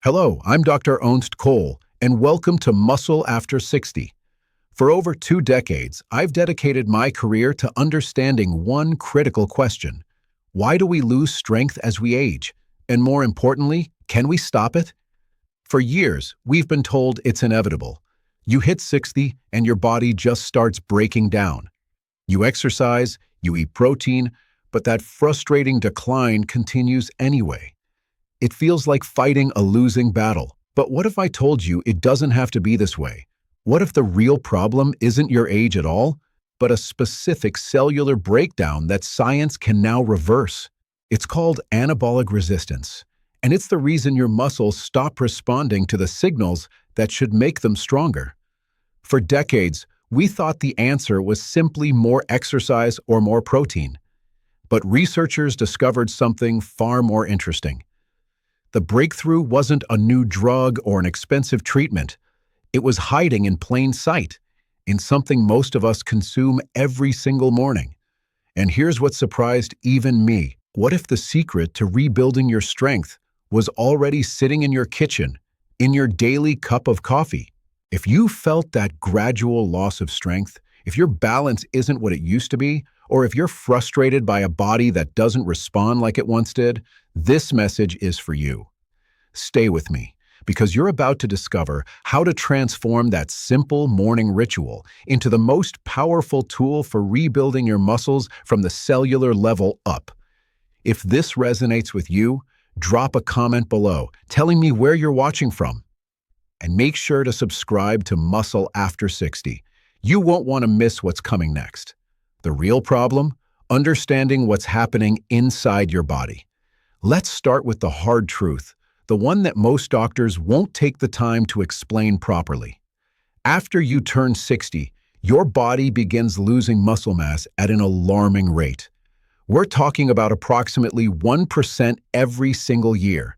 Hello, I'm Dr. Ernst Cole, and welcome to Muscle After 60. For over 2 decades, I've dedicated my career to understanding one critical question. Why do we lose strength as we age? And more importantly, can we stop it? For years, we've been told it's inevitable. You hit 60 and your body just starts breaking down. You exercise, you eat protein, but that frustrating decline continues anyway. It feels like fighting a losing battle. But what if I told you it doesn't have to be this way? What if the real problem isn't your age at all, but a specific cellular breakdown that science can now reverse? It's called anabolic resistance, and it's the reason your muscles stop responding to the signals that should make them stronger. For decades, we thought the answer was simply more exercise or more protein. But researchers discovered something far more interesting. The breakthrough wasn't a new drug or an expensive treatment. It was hiding in plain sight, in something most of us consume every single morning. And here's what surprised even me. What if the secret to rebuilding your strength was already sitting in your kitchen, in your daily cup of coffee? If you felt that gradual loss of strength, if your balance isn't what it used to be, or if you're frustrated by a body that doesn't respond like it once did, this message is for you. Stay with me, because you're about to discover how to transform that simple morning ritual into the most powerful tool for rebuilding your muscles from the cellular level up. If this resonates with you, drop a comment below telling me where you're watching from. And make sure to subscribe to Muscle After 60. You won't want to miss what's coming next. The real problem? Understanding what's happening inside your body. Let's start with the hard truth, the one that most doctors won't take the time to explain properly. After you turn 60, your body begins losing muscle mass at an alarming rate. We're talking about approximately 1% every single year.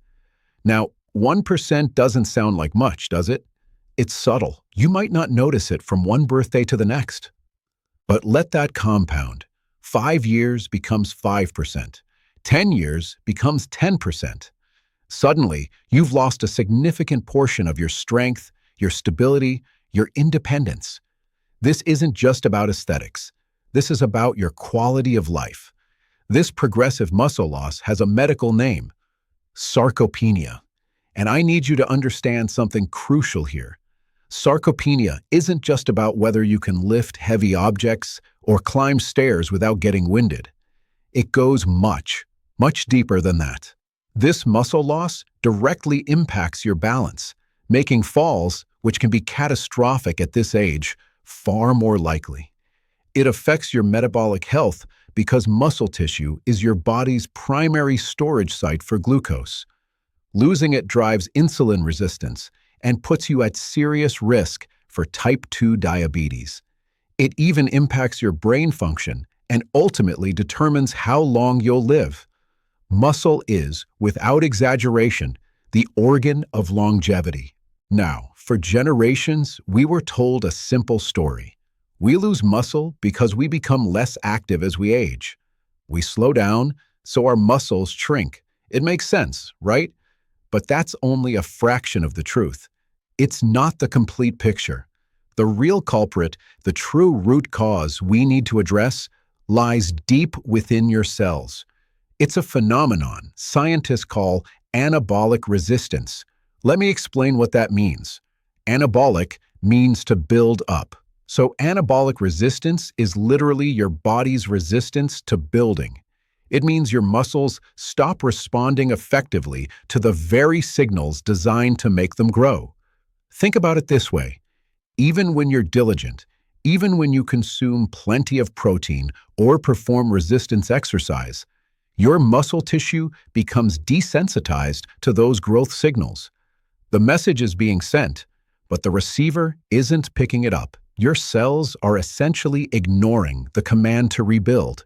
Now, 1% doesn't sound like much, does it? It's subtle. You might not notice it from one birthday to the next. But let that compound. 5 years becomes 5%. 10 years becomes 10%. Suddenly, you've lost a significant portion of your strength, your stability, your independence. This isn't just about aesthetics. This is about your quality of life. This progressive muscle loss has a medical name, sarcopenia. And I need you to understand something crucial here. Sarcopenia isn't just about whether you can lift heavy objects or climb stairs without getting winded. It goes much deeper than that. This muscle loss directly impacts your balance, making falls, which can be catastrophic at this age, far more likely. It affects your metabolic health because muscle tissue is your body's primary storage site for glucose. Losing it drives insulin resistance and puts you at serious risk for type 2 diabetes. It even impacts your brain function and ultimately determines how long you'll live. Muscle is, without exaggeration, the organ of longevity. Now, for generations, we were told a simple story. We lose muscle because we become less active as we age. We slow down, so our muscles shrink. It makes sense, right? But that's only a fraction of the truth. It's not the complete picture. The real culprit, the true root cause we need to address, lies deep within your cells. It's a phenomenon scientists call anabolic resistance. Let me explain what that means. Anabolic means to build up. So anabolic resistance is literally your body's resistance to building. It means your muscles stop responding effectively to the very signals designed to make them grow. Think about it this way. Even when you're diligent, even when you consume plenty of protein or perform resistance exercise, your muscle tissue becomes desensitized to those growth signals. The message is being sent, but the receiver isn't picking it up. Your cells are essentially ignoring the command to rebuild.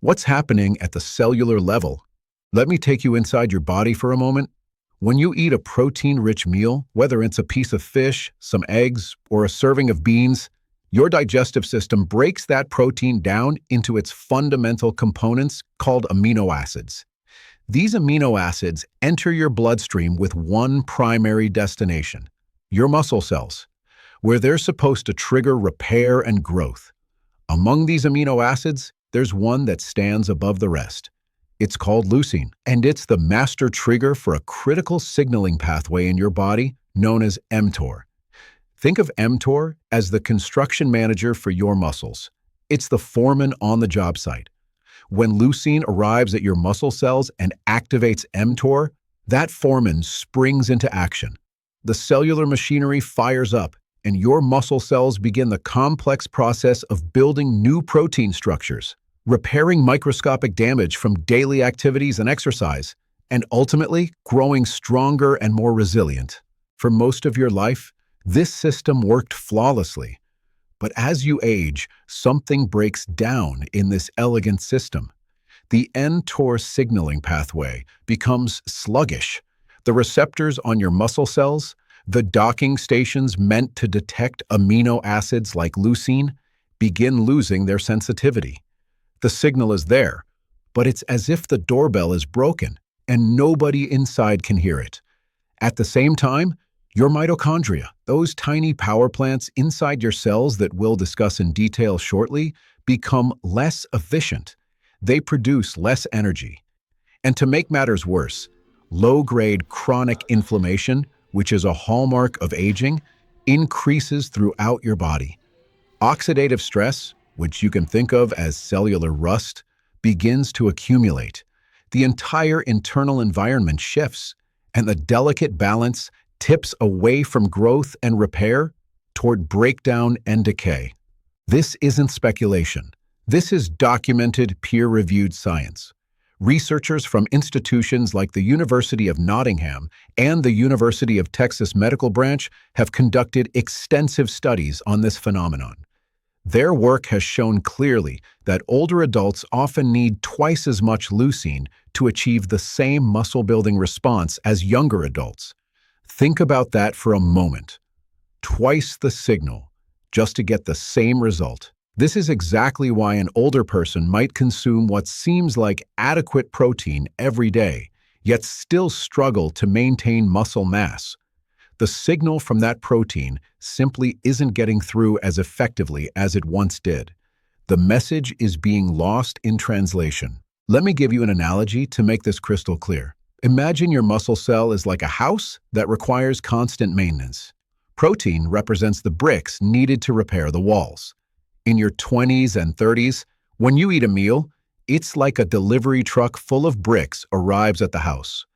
What's happening at the cellular level? Let me take you inside your body for a moment. When you eat a protein-rich meal, whether it's a piece of fish, some eggs, or a serving of beans, your digestive system breaks that protein down into its fundamental components called amino acids. These amino acids enter your bloodstream with one primary destination, your muscle cells, where they're supposed to trigger repair and growth. Among these amino acids, there's one that stands above the rest. It's called leucine, and it's the master trigger for a critical signaling pathway in your body known as mTOR. Think of mTOR as the construction manager for your muscles. It's the foreman on the job site. When leucine arrives at your muscle cells and activates mTOR, that foreman springs into action. The cellular machinery fires up, and your muscle cells begin the complex process of building new protein structures, repairing microscopic damage from daily activities and exercise, and ultimately growing stronger and more resilient. For most of your life, this system worked flawlessly. But as you age, something breaks down in this elegant system. The mTOR signaling pathway becomes sluggish. The receptors on your muscle cells, the docking stations meant to detect amino acids like leucine, begin losing their sensitivity. The signal is there, but it's as if the doorbell is broken and nobody inside can hear it. At the same time, your mitochondria, those tiny power plants inside your cells that we'll discuss in detail shortly, become less efficient. They produce less energy. And to make matters worse, low-grade chronic inflammation, which is a hallmark of aging, increases throughout your body. Oxidative stress, which you can think of as cellular rust, begins to accumulate. The entire internal environment shifts, and the delicate balance tips away from growth and repair toward breakdown and decay. This isn't speculation. This is documented, peer-reviewed science. Researchers from institutions like the University of Nottingham and the University of Texas Medical Branch have conducted extensive studies on this phenomenon. Their work has shown clearly that older adults often need twice as much leucine to achieve the same muscle-building response as younger adults. Think about that for a moment. Twice the signal, just to get the same result. This is exactly why an older person might consume what seems like adequate protein every day, yet still struggle to maintain muscle mass. The signal from that protein simply isn't getting through as effectively as it once did. The message is being lost in translation. Let me give you an analogy to make this crystal clear. Imagine your muscle cell is like a house that requires constant maintenance. Protein represents the bricks needed to repair the walls. In your 20s and 30s, when you eat a meal, it's like a delivery truck full of bricks arrives at the house.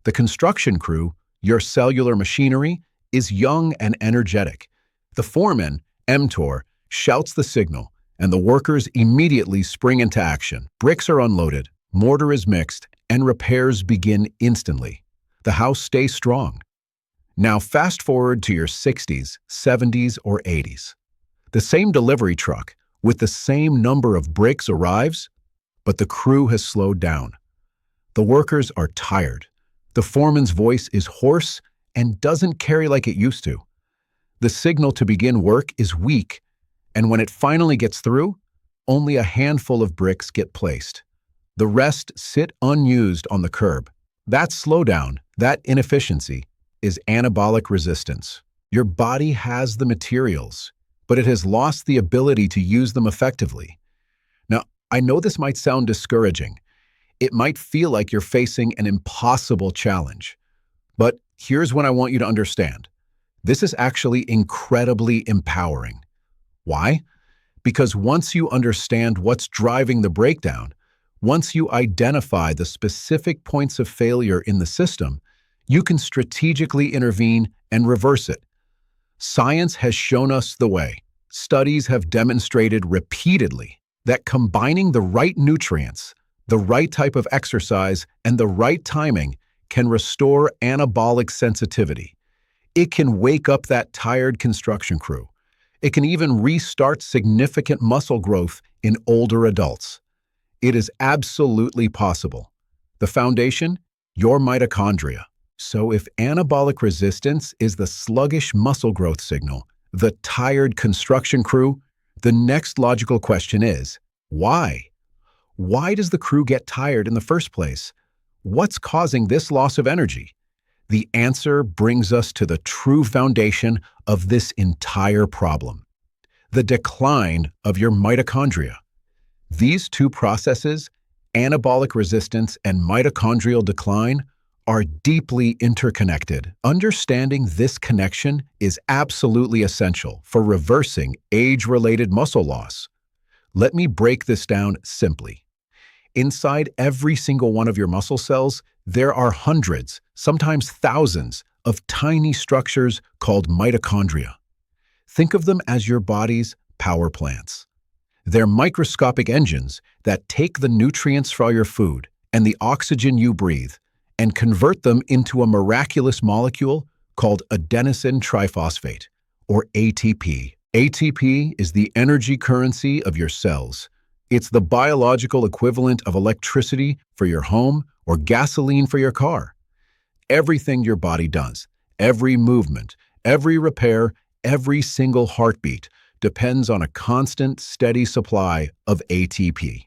The construction crew, your cellular machinery, is young and energetic. The foreman, mTOR, shouts the signal, and the workers immediately spring into action. Bricks are unloaded, mortar is mixed, and repairs begin instantly. The house stays strong. Now fast forward to your 60s, 70s, or 80s. The same delivery truck with the same number of bricks arrives, but the crew has slowed down. The workers are tired. The foreman's voice is hoarse and doesn't carry like it used to. The signal to begin work is weak, and when it finally gets through, only a handful of bricks get placed. The rest sit unused on the curb. That slowdown, that inefficiency, is anabolic resistance. Your body has the materials, but it has lost the ability to use them effectively. Now, I know this might sound discouraging. It might feel like you're facing an impossible challenge. But here's what I want you to understand. This is actually incredibly empowering. Why? Because once you understand what's driving the breakdown, once you identify the specific points of failure in the system, you can strategically intervene and reverse it. Science has shown us the way. Studies have demonstrated repeatedly that combining the right nutrients, the right type of exercise, and the right timing can restore anabolic sensitivity. It can wake up that tired construction crew. It can even restart significant muscle growth in older adults. It is absolutely possible. The foundation? Your mitochondria. So if anabolic resistance is the sluggish muscle growth signal, the tired construction crew, the next logical question is, why? Why does the crew get tired in the first place? What's causing this loss of energy? The answer brings us to the true foundation of this entire problem: the decline of your mitochondria. These two processes, anabolic resistance and mitochondrial decline, are deeply interconnected. Understanding this connection is absolutely essential for reversing age-related muscle loss. Let me break this down simply. Inside every single one of your muscle cells, there are hundreds, sometimes thousands, of tiny structures called mitochondria. Think of them as your body's power plants. They're microscopic engines that take the nutrients from your food and the oxygen you breathe and convert them into a miraculous molecule called adenosine triphosphate, or ATP. ATP is the energy currency of your cells. It's the biological equivalent of electricity for your home or gasoline for your car. Everything your body does, every movement, every repair, every single heartbeat depends on a constant, steady supply of ATP.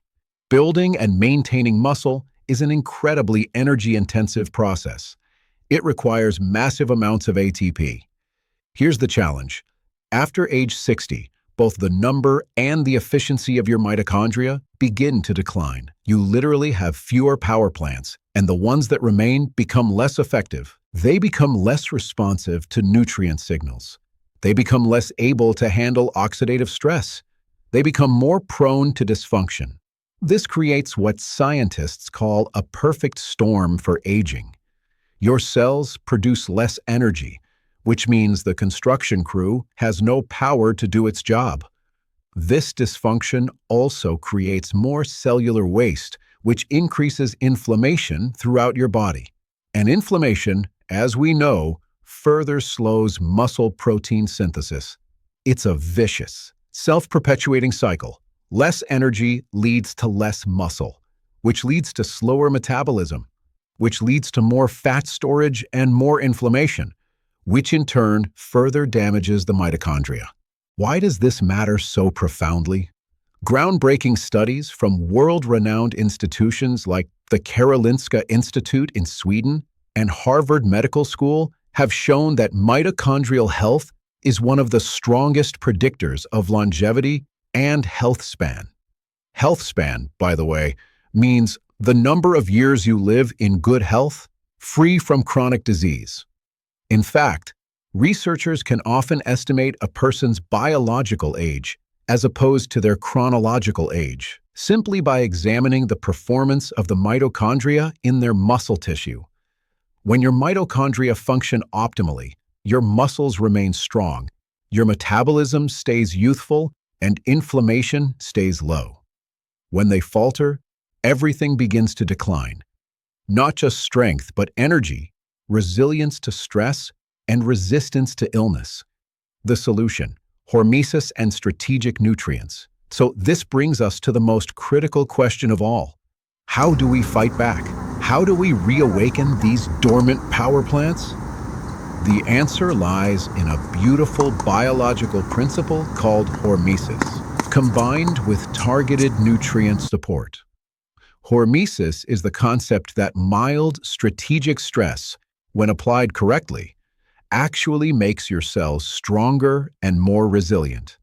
Building and maintaining muscle is an incredibly energy-intensive process. It requires massive amounts of ATP. Here's the challenge. After age 60, both the number and the efficiency of your mitochondria begin to decline. You literally have fewer power plants, and the ones that remain become less effective. They become less responsive to nutrient signals. They become less able to handle oxidative stress. They become more prone to dysfunction. This creates what scientists call a perfect storm for aging. Your cells produce less energy, which means the construction crew has no power to do its job. This dysfunction also creates more cellular waste, which increases inflammation throughout your body. And inflammation, as we know, further slows muscle protein synthesis. It's a vicious, self-perpetuating cycle. Less energy leads to less muscle, which leads to slower metabolism, which leads to more fat storage and more inflammation, which in turn further damages the mitochondria. Why does this matter so profoundly? Groundbreaking studies from world-renowned institutions like the Karolinska Institute in Sweden and Harvard Medical School have shown that mitochondrial health is one of the strongest predictors of longevity and health span. Health span, by the way, means the number of years you live in good health, free from chronic disease. In fact, researchers can often estimate a person's biological age as opposed to their chronological age, simply by examining the performance of the mitochondria in their muscle tissue. When your mitochondria function optimally, your muscles remain strong, your metabolism stays youthful, and inflammation stays low. When they falter, everything begins to decline. Not just strength, but energy, resilience to stress, and resistance to illness. The solution: hormesis and strategic nutrients. So this brings us to the most critical question of all. How do we fight back? How do we reawaken these dormant power plants? The answer lies in a beautiful biological principle called hormesis, combined with targeted nutrient support. Hormesis is the concept that mild, strategic stress, when applied correctly, actually makes your cells stronger and more resilient.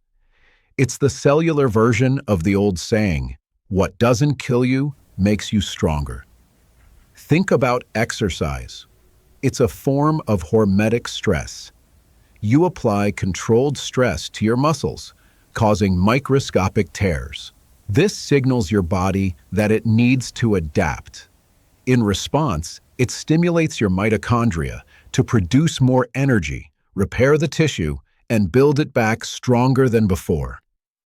It's the cellular version of the old saying, "What doesn't kill you makes you stronger." Think about exercise. It's a form of hormetic stress. You apply controlled stress to your muscles, causing microscopic tears. This signals your body that it needs to adapt. In response, it stimulates your mitochondria to produce more energy, repair the tissue, and build it back stronger than before.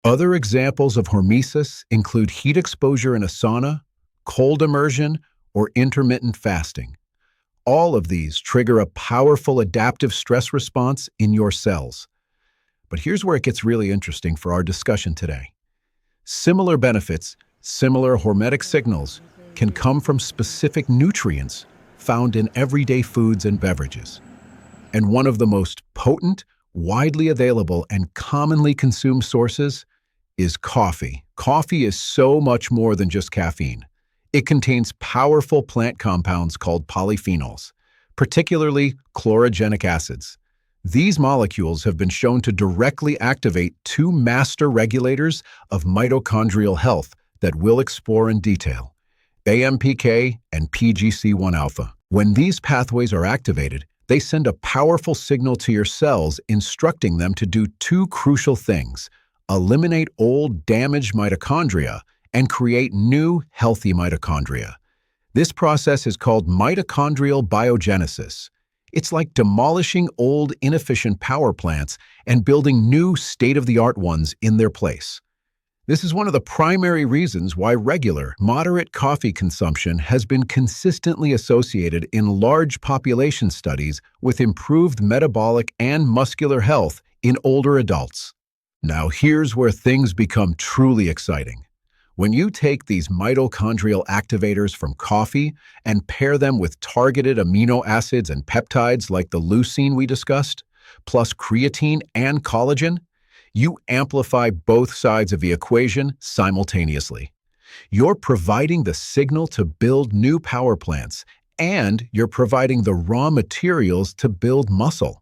Other examples of hormesis include heat exposure in a sauna, cold immersion, or intermittent fasting. All of these trigger a powerful adaptive stress response in your cells. But here's where it gets really interesting for our discussion today. Similar benefits, similar hormetic signals, can come from specific nutrients found in everyday foods and beverages. And one of the most potent, widely available, and commonly consumed sources is coffee. Coffee is so much more than just caffeine. It contains powerful plant compounds called polyphenols, particularly chlorogenic acids. These molecules have been shown to directly activate two master regulators of mitochondrial health that we'll explore in detail: AMPK and PGC1 alpha. When these pathways are activated, they send a powerful signal to your cells instructing them to do two crucial things: eliminate old, damaged mitochondria and create new, healthy mitochondria. This process is called mitochondrial biogenesis. It's like demolishing old, inefficient power plants and building new, state-of-the-art ones in their place. This is one of the primary reasons why regular, moderate coffee consumption has been consistently associated in large population studies with improved metabolic and muscular health in older adults. Now here's where things become truly exciting. When you take these mitochondrial activators from coffee and pair them with targeted amino acids and peptides like the leucine we discussed, plus creatine and collagen, you amplify both sides of the equation simultaneously. You're providing the signal to build new power plants, and you're providing the raw materials to build muscle.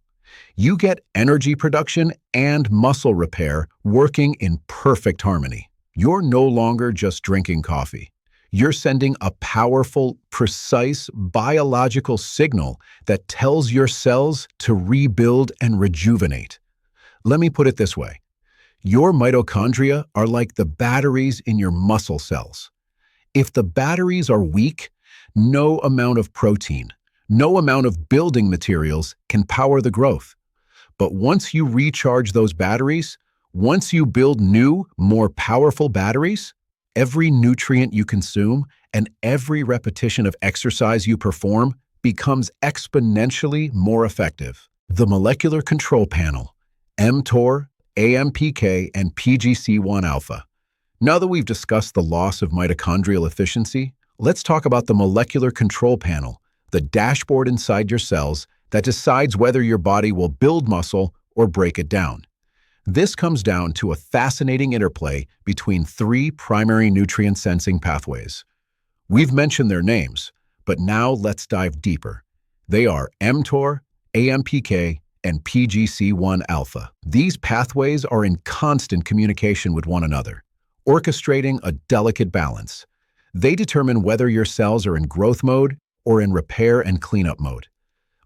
You get energy production and muscle repair working in perfect harmony. You're no longer just drinking coffee. You're sending a powerful, precise biological signal that tells your cells to rebuild and rejuvenate. Let me put it this way. Your mitochondria are like the batteries in your muscle cells. If the batteries are weak, no amount of protein, no amount of building materials can power the growth. But once you recharge those batteries, once you build new, more powerful batteries, every nutrient you consume and every repetition of exercise you perform becomes exponentially more effective. The molecular control panel, mTOR, AMPK, and PGC1 alpha. Now that we've discussed the loss of mitochondrial efficiency, let's talk about the molecular control panel, the dashboard inside your cells that decides whether your body will build muscle or break it down. This comes down to a fascinating interplay between three primary nutrient-sensing pathways. We've mentioned their names, but now let's dive deeper. They are mTOR, AMPK, and PGC1 alpha. These pathways are in constant communication with one another, orchestrating a delicate balance. They determine whether your cells are in growth mode or in repair and cleanup mode.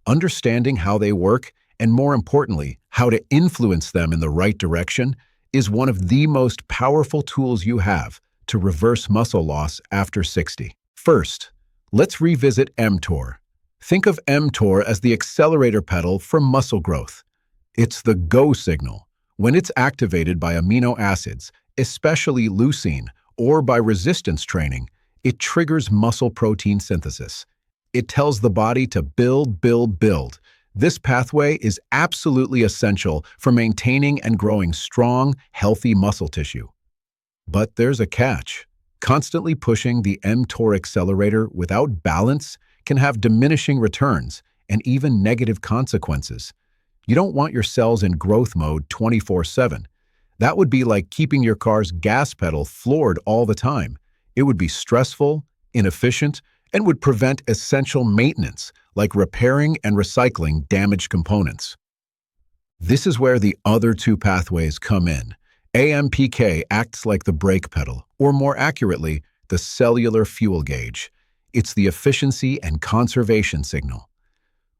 Understanding how they work, and more importantly, how to influence them in the right direction, is one of the most powerful tools you have to reverse muscle loss after 60. First, let's revisit mTOR. Think of mTOR as the accelerator pedal for muscle growth. It's the go signal. When it's activated by amino acids, especially leucine, or by resistance training, it triggers muscle protein synthesis. It tells the body to build, build, build. This pathway is absolutely essential for maintaining and growing strong, healthy muscle tissue. But there's a catch. Constantly pushing the mTOR accelerator without balance can have diminishing returns and even negative consequences. You don't want your cells in growth mode 24/7. That would be like keeping your car's gas pedal floored all the time. It would be stressful, inefficient, and would prevent essential maintenance, like repairing and recycling damaged components. This is where the other two pathways come in. AMPK acts like the brake pedal, or more accurately, the cellular fuel gauge. It's the efficiency and conservation signal.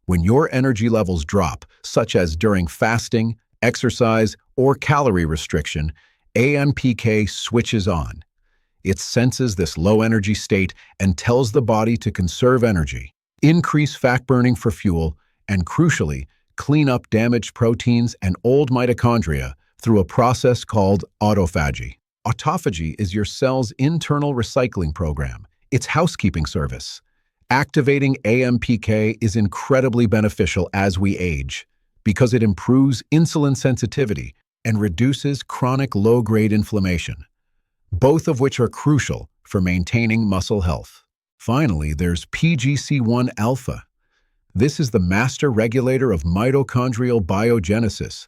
When your energy levels drop, such as during fasting, exercise, or calorie restriction, AMPK switches on. It senses this low energy state and tells the body to conserve energy, increase fat burning for fuel, and crucially, clean up damaged proteins and old mitochondria through a process called autophagy. Autophagy is your cell's internal recycling program. It's housekeeping service. Activating AMPK is incredibly beneficial as we age because it improves insulin sensitivity and reduces chronic low-grade inflammation, both of which are crucial for maintaining muscle health. Finally, there's PGC1 alpha. This is the master regulator of mitochondrial biogenesis.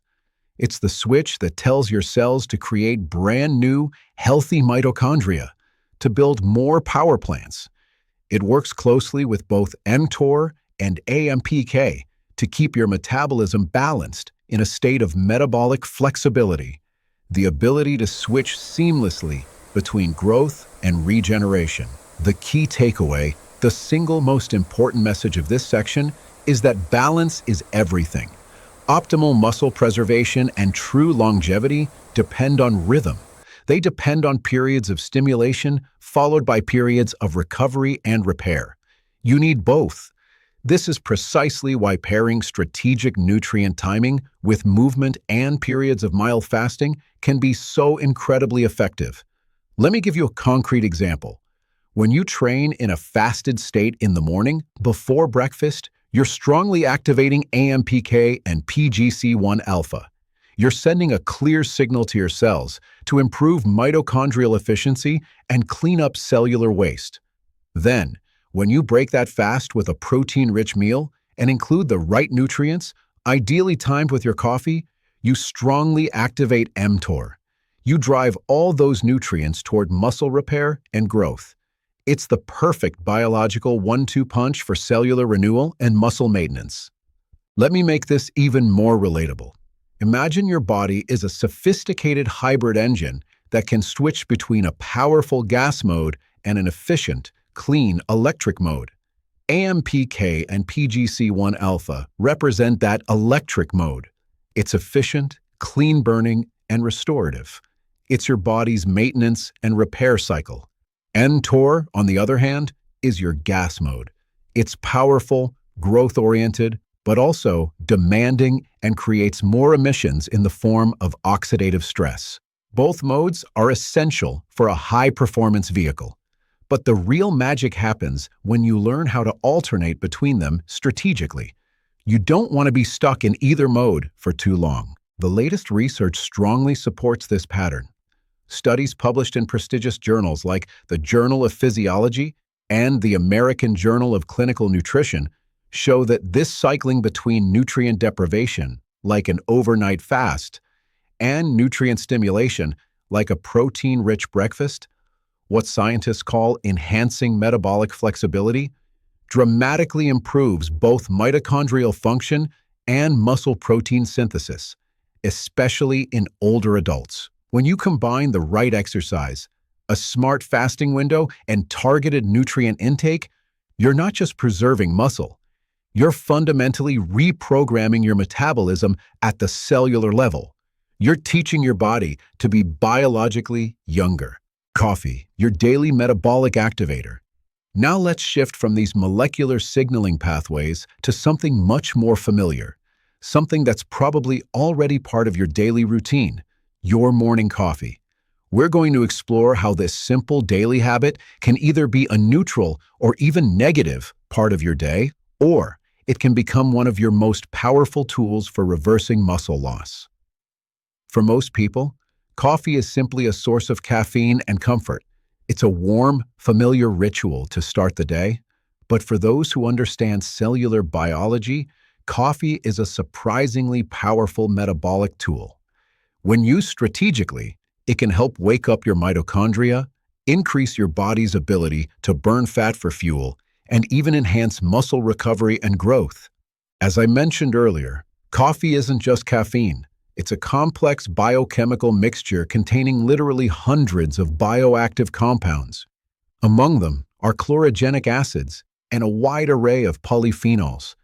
It's the switch that tells your cells to create brand new, healthy mitochondria, to build more power plants. It works closely with both mTOR and AMPK to keep your metabolism balanced in a state of metabolic flexibility, the ability to switch seamlessly between growth and regeneration. The key takeaway, the single most important message of this section, is that balance is everything. Optimal muscle preservation and true longevity depend on rhythm. They depend on periods of stimulation followed by periods of recovery and repair. You need both. This is precisely why pairing strategic nutrient timing with movement and periods of mild fasting can be so incredibly effective. Let me give you a concrete example. When you train in a fasted state in the morning, before breakfast, you're strongly activating AMPK and PGC1 alpha. You're sending a clear signal to your cells to improve mitochondrial efficiency and clean up cellular waste. Then, when you break that fast with a protein-rich meal and include the right nutrients, ideally timed with your coffee, you strongly activate mTOR. You drive all those nutrients toward muscle repair and growth. It's the perfect biological 1-2 punch for cellular renewal and muscle maintenance. Let me make this even more relatable. Imagine your body is a sophisticated hybrid engine that can switch between a powerful gas mode and an efficient, clean electric mode. AMPK and PGC1 alpha represent that electric mode. It's efficient, clean-burning, and restorative. It's your body's maintenance and repair cycle. mTOR, on the other hand, is your gas mode. It's powerful, growth-oriented, but also demanding and creates more emissions in the form of oxidative stress. Both modes are essential for a high-performance vehicle. But the real magic happens when you learn how to alternate between them strategically. You don't want to be stuck in either mode for too long. The latest research strongly supports this pattern. Studies published in prestigious journals like the Journal of Physiology and the American Journal of Clinical Nutrition show that this cycling between nutrient deprivation, like an overnight fast, and nutrient stimulation, like a protein-rich breakfast, what scientists call enhancing metabolic flexibility, dramatically improves both mitochondrial function and muscle protein synthesis, especially in older adults. When you combine the right exercise, a smart fasting window, and targeted nutrient intake, you're not just preserving muscle, you're fundamentally reprogramming your metabolism at the cellular level. You're teaching your body to be biologically younger. Coffee, your daily metabolic activator. Now let's shift from these molecular signaling pathways to something much more familiar, something that's probably already part of your daily routine, your morning coffee. We're going to explore how this simple daily habit can either be a neutral or even negative part of your day, or it can become one of your most powerful tools for reversing muscle loss. For most people, coffee is simply a source of caffeine and comfort. It's a warm, familiar ritual to start the day. But for those who understand cellular biology, coffee is a surprisingly powerful metabolic tool. When used strategically, it can help wake up your mitochondria, increase your body's ability to burn fat for fuel, and even enhance muscle recovery and growth. As I mentioned earlier, coffee isn't just caffeine. It's a complex biochemical mixture containing literally hundreds of bioactive compounds. Among them are chlorogenic acids and a wide array of polyphenols.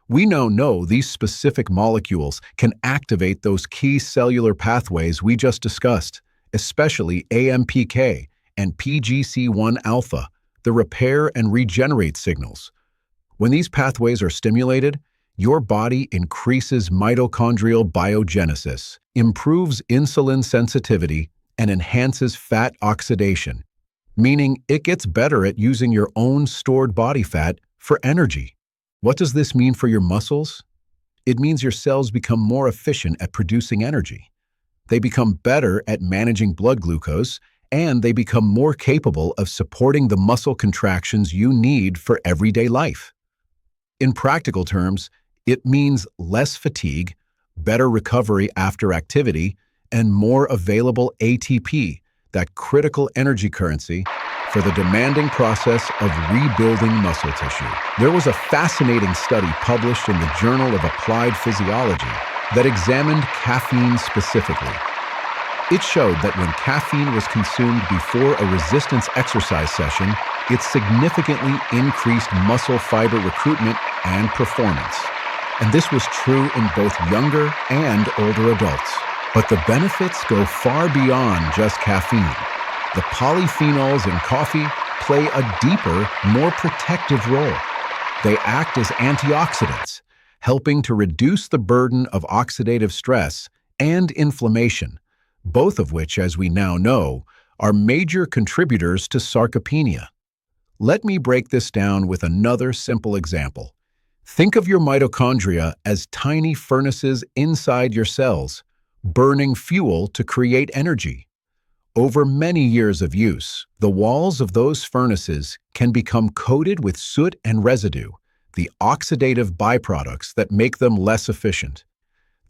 We now know these specific molecules can activate those key cellular pathways we just discussed, especially AMPK and PGC1 alpha, the repair and regenerate signals. When these pathways are stimulated, your body increases mitochondrial biogenesis, improves insulin sensitivity, and enhances fat oxidation, meaning it gets better at using your own stored body fat for energy. What does this mean for your muscles? It means your cells become more efficient at producing energy. They become better at managing blood glucose, and they become more capable of supporting the muscle contractions you need for everyday life. In practical terms, it means less fatigue, better recovery after activity, and more available ATP, that critical energy currency, for the demanding process of rebuilding muscle tissue. There was a fascinating study published in the Journal of Applied Physiology that examined caffeine specifically. It showed that when caffeine was consumed before a resistance exercise session, it significantly increased muscle fiber recruitment and performance. And this was true in both younger and older adults. But the benefits go far beyond just caffeine. The polyphenols in coffee play a deeper, more protective role. They act as antioxidants, helping to reduce the burden of oxidative stress and inflammation, both of which, as we now know, are major contributors to sarcopenia. Let me break this down with another simple example. Think of your mitochondria as tiny furnaces inside your cells, burning fuel to create energy. Over many years of use, the walls of those furnaces can become coated with soot and residue, the oxidative byproducts that make them less efficient.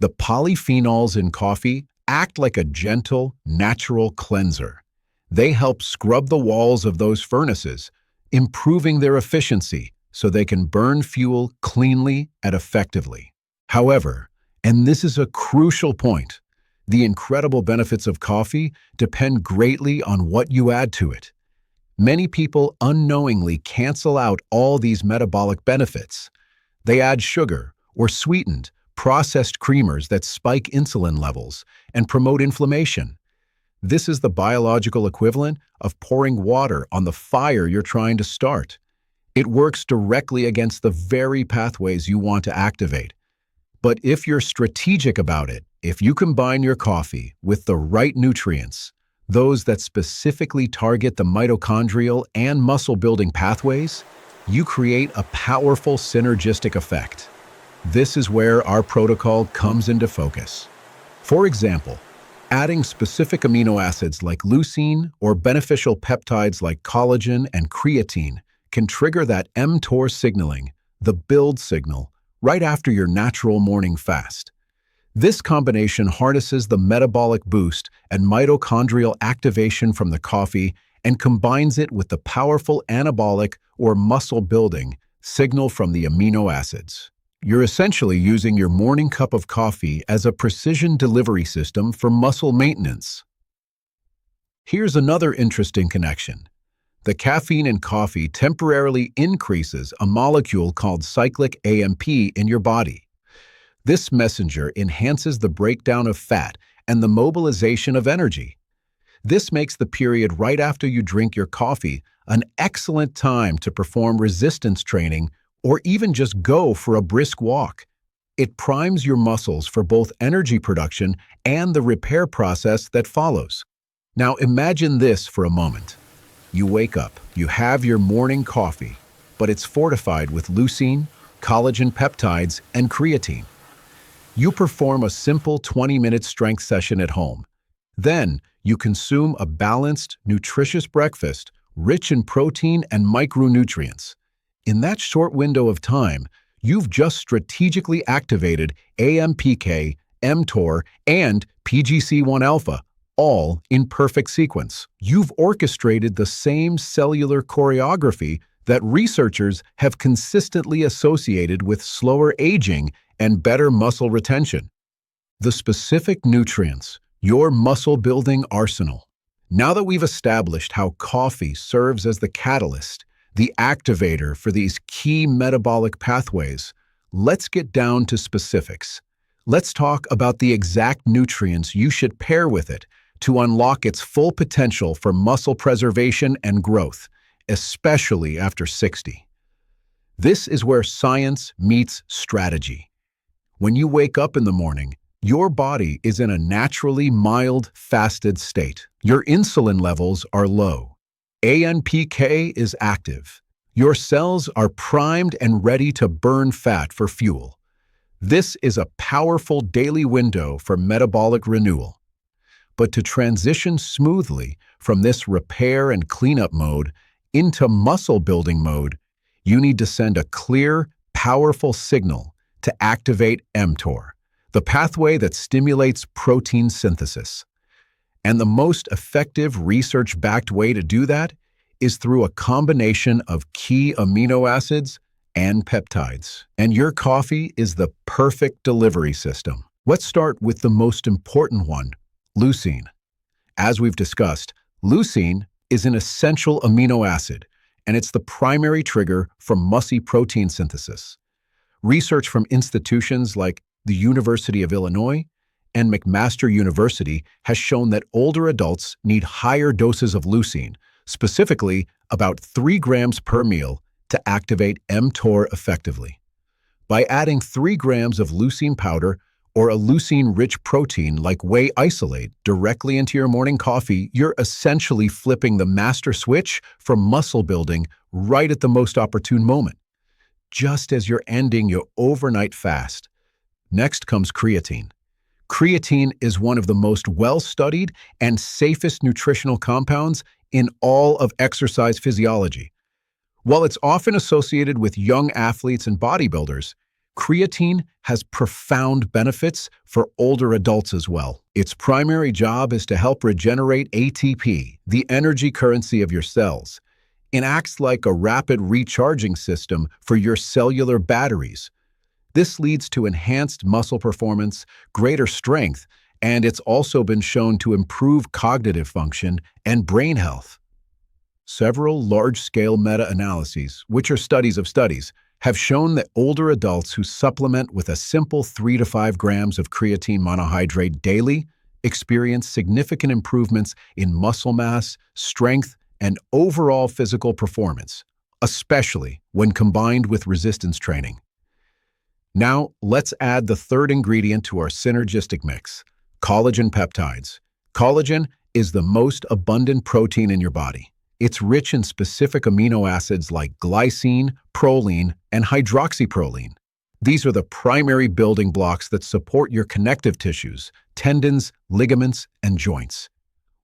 The polyphenols in coffee act like a gentle, natural cleanser. They help scrub the walls of those furnaces, improving their efficiency so they can burn fuel cleanly and effectively. However, and this is a crucial point, the incredible benefits of coffee depend greatly on what you add to it. Many people unknowingly cancel out all these metabolic benefits. They add sugar or sweetened, processed creamers that spike insulin levels and promote inflammation. This is the biological equivalent of pouring water on the fire you're trying to start. It works directly against the very pathways you want to activate. But if you're strategic about it, if you combine your coffee with the right nutrients, those that specifically target the mitochondrial and muscle-building pathways, you create a powerful synergistic effect. This is where our protocol comes into focus. For example, adding specific amino acids like leucine or beneficial peptides like collagen and creatine can trigger that mTOR signaling, the build signal, right after your natural morning fast. This combination harnesses the metabolic boost and mitochondrial activation from the coffee and combines it with the powerful anabolic or muscle-building signal from the amino acids. You're essentially using your morning cup of coffee as a precision delivery system for muscle maintenance. Here's another interesting connection. The caffeine in coffee temporarily increases a molecule called cyclic AMP in your body. This messenger enhances the breakdown of fat and the mobilization of energy. This makes the period right after you drink your coffee an excellent time to perform resistance training or even just go for a brisk walk. It primes your muscles for both energy production and the repair process that follows. Now imagine this for a moment. You wake up, you have your morning coffee, but it's fortified with leucine, collagen peptides, and creatine. You perform a simple 20-minute strength session at home. Then, you consume a balanced, nutritious breakfast, rich in protein and micronutrients. In that short window of time, you've just strategically activated AMPK, mTOR, and PGC1-alpha, all in perfect sequence. You've orchestrated the same cellular choreography that researchers have consistently associated with slower aging and better muscle retention. The specific nutrients, your muscle-building arsenal. Now that we've established how coffee serves as the catalyst, the activator for these key metabolic pathways, let's get down to specifics. Let's talk about the exact nutrients you should pair with it to unlock its full potential for muscle preservation and growth, especially after 60. This is where science meets strategy. When you wake up in the morning, your body is in a naturally mild, fasted state. Your insulin levels are low. AMPK is active. Your cells are primed and ready to burn fat for fuel. This is a powerful daily window for metabolic renewal. But to transition smoothly from this repair and cleanup mode into muscle-building mode, you need to send a clear, powerful signal to activate mTOR, the pathway that stimulates protein synthesis. And the most effective research-backed way to do that is through a combination of key amino acids and peptides. And your coffee is the perfect delivery system. Let's start with the most important one, leucine. As we've discussed, leucine is an essential amino acid, and it's the primary trigger for muscle protein synthesis. Research from institutions like the University of Illinois and McMaster University has shown that older adults need higher doses of leucine, specifically about 3 grams per meal, to activate mTOR effectively. By adding 3 grams of leucine powder or a leucine-rich protein like whey isolate directly into your morning coffee, you're essentially flipping the master switch for muscle building right at the most opportune moment, just as you're ending your overnight fast. Next comes creatine. Creatine is one of the most well-studied and safest nutritional compounds in all of exercise physiology. While it's often associated with young athletes and bodybuilders, creatine has profound benefits for older adults as well. Its primary job is to help regenerate ATP, the energy currency of your cells. It acts like a rapid recharging system for your cellular batteries. This leads to enhanced muscle performance, greater strength, and it's also been shown to improve cognitive function and brain health. Several large-scale meta-analyses, which are studies of studies, have shown that older adults who supplement with a simple 3 to 5 grams of creatine monohydrate daily experience significant improvements in muscle mass, strength, and overall physical performance, especially when combined with resistance training. Now, let's add the third ingredient to our synergistic mix, collagen peptides. Collagen is the most abundant protein in your body. It's rich in specific amino acids like glycine, proline, and hydroxyproline. These are the primary building blocks that support your connective tissues, tendons, ligaments, and joints.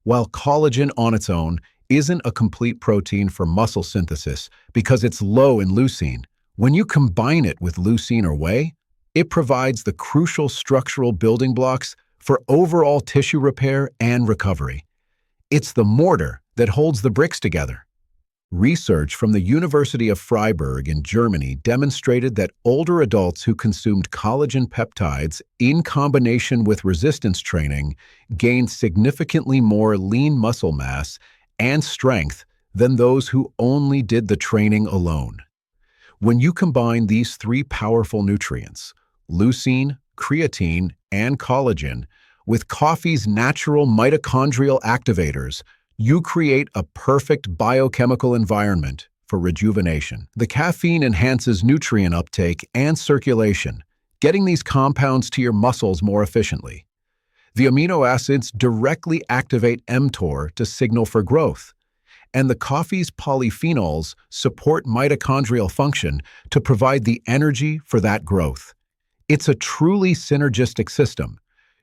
While collagen on its own isn't a complete protein for muscle synthesis because it's low in leucine, when you combine it with leucine or whey, it provides the crucial structural building blocks for overall tissue repair and recovery. It's the mortar that holds the bricks together. Research from the University of Freiburg in Germany demonstrated that older adults who consumed collagen peptides in combination with resistance training gained significantly more lean muscle mass and strength than those who only did the training alone. When you combine these 3 powerful nutrients, leucine, creatine, and collagen, with coffee's natural mitochondrial activators, you create a perfect biochemical environment for rejuvenation. The caffeine enhances nutrient uptake and circulation, getting these compounds to your muscles more efficiently. The amino acids directly activate mTOR to signal for growth, and the coffee's polyphenols support mitochondrial function to provide the energy for that growth. It's a truly synergistic system.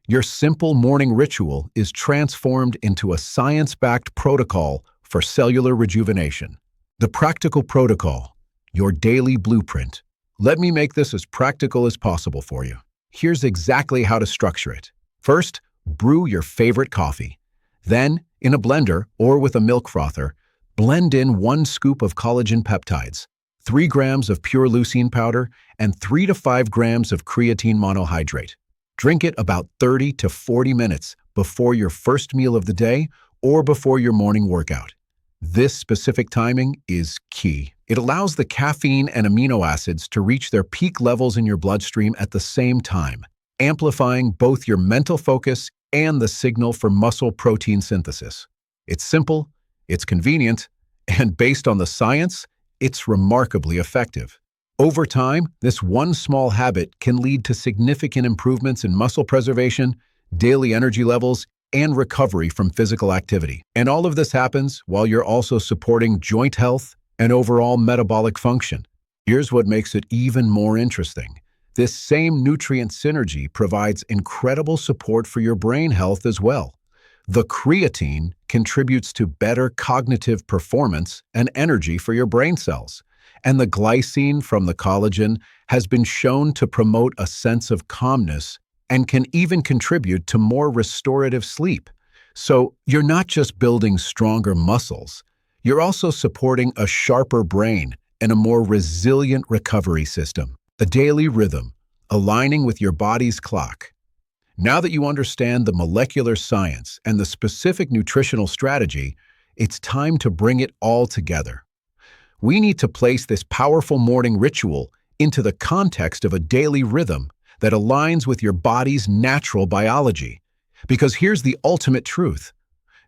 Your simple morning ritual is transformed into a science-backed protocol for cellular rejuvenation. The practical protocol, your daily blueprint. Let me make this as practical as possible for you. Here's exactly how to structure it. First, brew your favorite coffee. Then, in a blender or with a milk frother, blend in 1 scoop of collagen peptides, 3 grams of pure leucine powder, and 3 to 5 grams of creatine monohydrate. Drink it about 30 to 40 minutes before your first meal of the day or before your morning workout. This specific timing is key. It allows the caffeine and amino acids to reach their peak levels in your bloodstream at the same time, amplifying both your mental focus and the signal for muscle protein synthesis. It's simple, it's convenient, and based on the science, it's remarkably effective. Over time, this one small habit can lead to significant improvements in muscle preservation, daily energy levels, and recovery from physical activity. And all of this happens while you're also supporting joint health and overall metabolic function. Here's what makes it even more interesting. This same nutrient synergy provides incredible support for your brain health as well. The creatine contributes to better cognitive performance and energy for your brain cells. And the glycine from the collagen has been shown to promote a sense of calmness and can even contribute to more restorative sleep. So you're not just building stronger muscles, You're also supporting a sharper brain and a more resilient recovery system, a daily rhythm, aligning with your body's clock. Now that you understand the molecular science and the specific nutritional strategy, it's time to bring it all together. We need to place this powerful morning ritual into the context of a daily rhythm that aligns with your body's natural biology. Because here's the ultimate truth.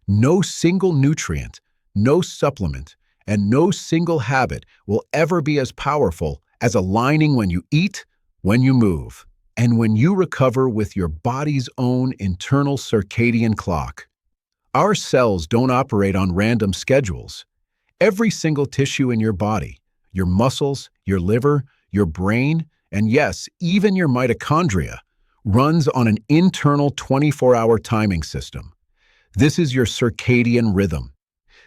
No single nutrient, no supplement, and no single habit will ever be as powerful as aligning when you eat, when you move, and when you recover with your body's own internal circadian clock. Our cells don't operate on random schedules. Every single tissue in your body, your muscles, your liver, your brain, and yes, even your mitochondria, runs on an internal 24-hour timing system. This is your circadian rhythm.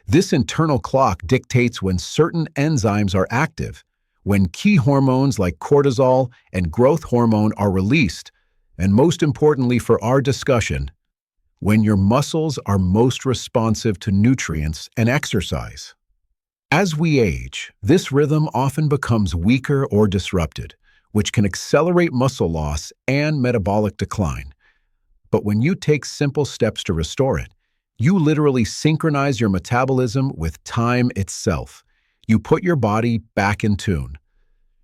This internal clock dictates when certain enzymes are active, when key hormones like cortisol and growth hormone are released, and most importantly for our discussion, when your muscles are most responsive to nutrients and exercise. As we age, this rhythm often becomes weaker or disrupted, which can accelerate muscle loss and metabolic decline. But when you take simple steps to restore it, you literally synchronize your metabolism with time itself. You put your body back in tune.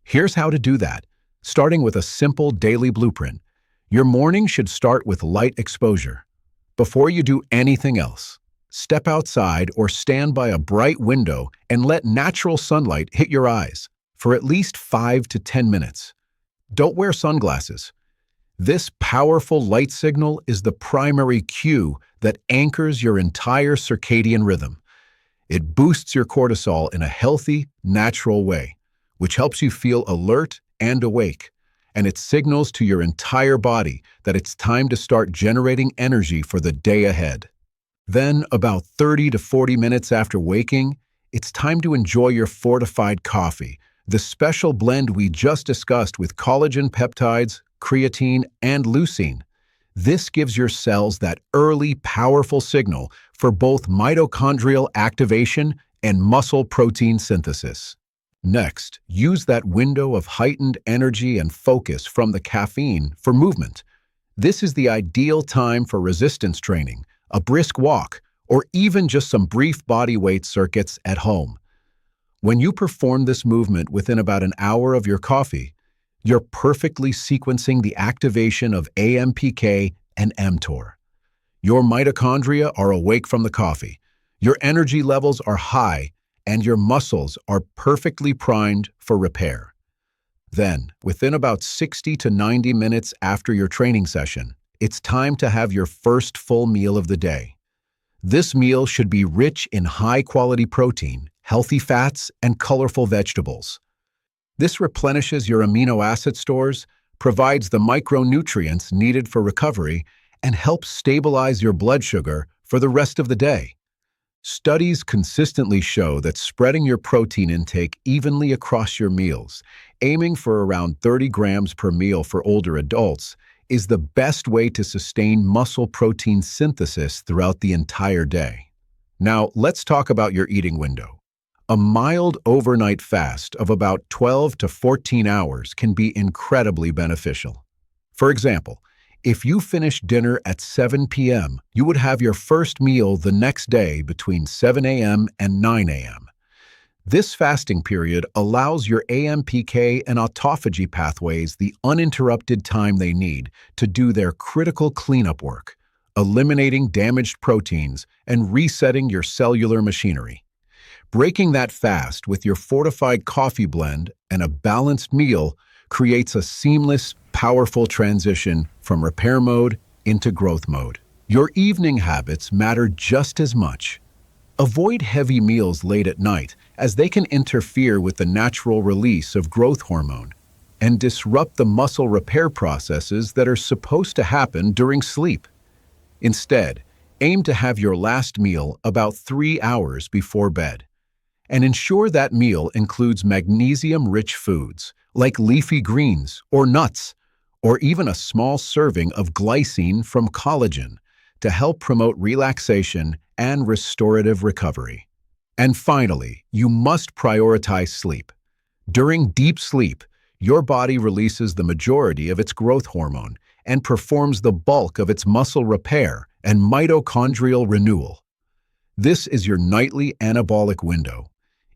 Here's how to do that, starting with a simple daily blueprint. Your morning should start with light exposure. Before you do anything else, step outside or stand by a bright window and let natural sunlight hit your eyes for at least 5 to 10 minutes. Don't wear sunglasses. This powerful light signal is the primary cue that anchors your entire circadian rhythm. It boosts your cortisol in a healthy, natural way, which helps you feel alert and awake, and it signals to your entire body that it's time to start generating energy for the day ahead. Then, about 30 to 40 minutes after waking, it's time to enjoy your fortified coffee, the special blend we just discussed with collagen peptides, creatine, and leucine. This gives your cells that early, powerful signal for both mitochondrial activation and muscle protein synthesis. Next, use that window of heightened energy and focus from the caffeine for movement. This is the ideal time for resistance training, a brisk walk, or even just some brief body weight circuits at home. When you perform this movement within about an hour of your coffee, you're perfectly sequencing the activation of AMPK and mTOR. Your mitochondria are awake from the coffee, your energy levels are high, and your muscles are perfectly primed for repair. Then, within about 60 to 90 minutes after your training session, it's time to have your first full meal of the day. This meal should be rich in high-quality protein, healthy fats, and colorful vegetables. This replenishes your amino acid stores, provides the micronutrients needed for recovery, and helps stabilize your blood sugar for the rest of the day. Studies consistently show that spreading your protein intake evenly across your meals, aiming for around 30 grams per meal for older adults, is the best way to sustain muscle protein synthesis throughout the entire day. Now, let's talk about your eating window. A mild overnight fast of about 12 to 14 hours can be incredibly beneficial. For example, if you finish dinner at 7 p.m., you would have your first meal the next day between 7 a.m. and 9 a.m. This fasting period allows your AMPK and autophagy pathways the uninterrupted time they need to do their critical cleanup work, eliminating damaged proteins and resetting your cellular machinery. Breaking that fast with your fortified coffee blend and a balanced meal creates a seamless, powerful transition from repair mode into growth mode. Your evening habits matter just as much. Avoid heavy meals late at night, as they can interfere with the natural release of growth hormone and disrupt the muscle repair processes that are supposed to happen during sleep. Instead, aim to have your last meal about 3 hours before bed. And ensure that meal includes magnesium-rich foods, like leafy greens or nuts, or even a small serving of glycine from collagen to help promote relaxation and restorative recovery. And finally, you must prioritize sleep. During deep sleep, your body releases the majority of its growth hormone and performs the bulk of its muscle repair and mitochondrial renewal. This is your nightly anabolic window.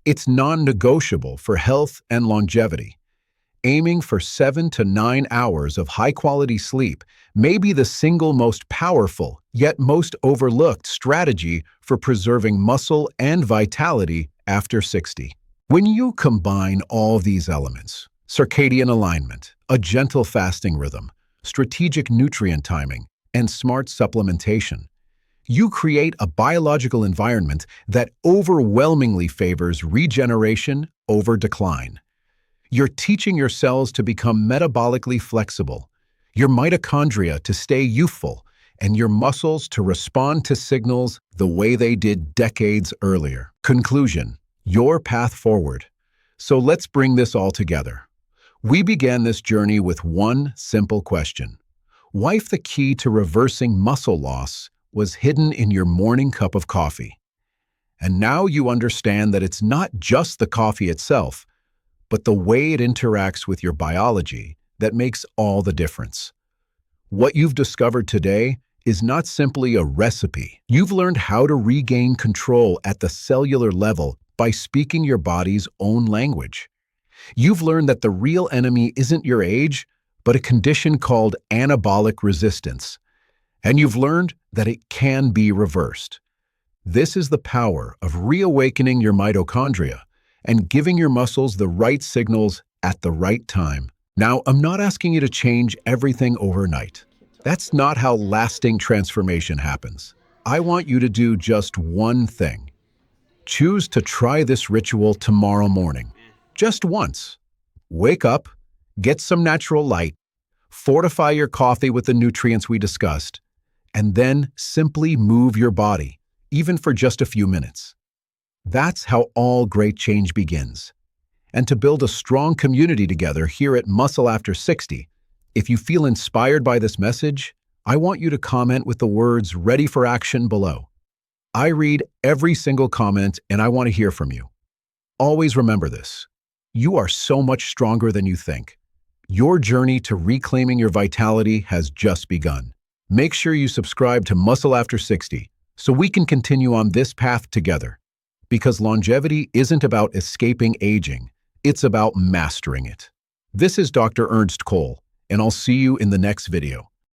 It's non-negotiable for health and longevity. Aiming for 7 to 9 hours of high-quality sleep may be the single most powerful, yet most overlooked strategy for preserving muscle and vitality after 60. When you combine all these elements, circadian alignment, a gentle fasting rhythm, strategic nutrient timing, and smart supplementation, you create a biological environment that overwhelmingly favors regeneration over decline. You're teaching your cells to become metabolically flexible, your mitochondria to stay youthful, and your muscles to respond to signals the way they did decades earlier. Conclusion: your path forward. So let's bring this all together. We began this journey with one simple question. What if the key to reversing muscle loss was hidden in your morning cup of coffee? And now you understand that it's not just the coffee itself, but the way it interacts with your biology that makes all the difference. What you've discovered today is not simply a recipe. You've learned how to regain control at the cellular level by speaking your body's own language. You've learned that the real enemy isn't your age, but a condition called anabolic resistance. And you've learned that it can be reversed. This is the power of reawakening your mitochondria and giving your muscles the right signals at the right time. Now, I'm not asking you to change everything overnight. That's not how lasting transformation happens. I want you to do just one thing. Choose to try this ritual tomorrow morning. Just once. Wake up, get some natural light, fortify your coffee with the nutrients we discussed, and then simply move your body, even for just a few minutes. That's how all great change begins. And to build a strong community together here at Muscle After 60, if you feel inspired by this message, I want you to comment with the words "Ready for Action" below. I read every single comment and I want to hear from you. Always remember this. You are so much stronger than you think. Your journey to reclaiming your vitality has just begun. Make sure you subscribe to Muscle After 60 so we can continue on this path together. Because longevity isn't about escaping aging, it's about mastering it. This is Dr. Ernst Cole, and I'll see you in the next video.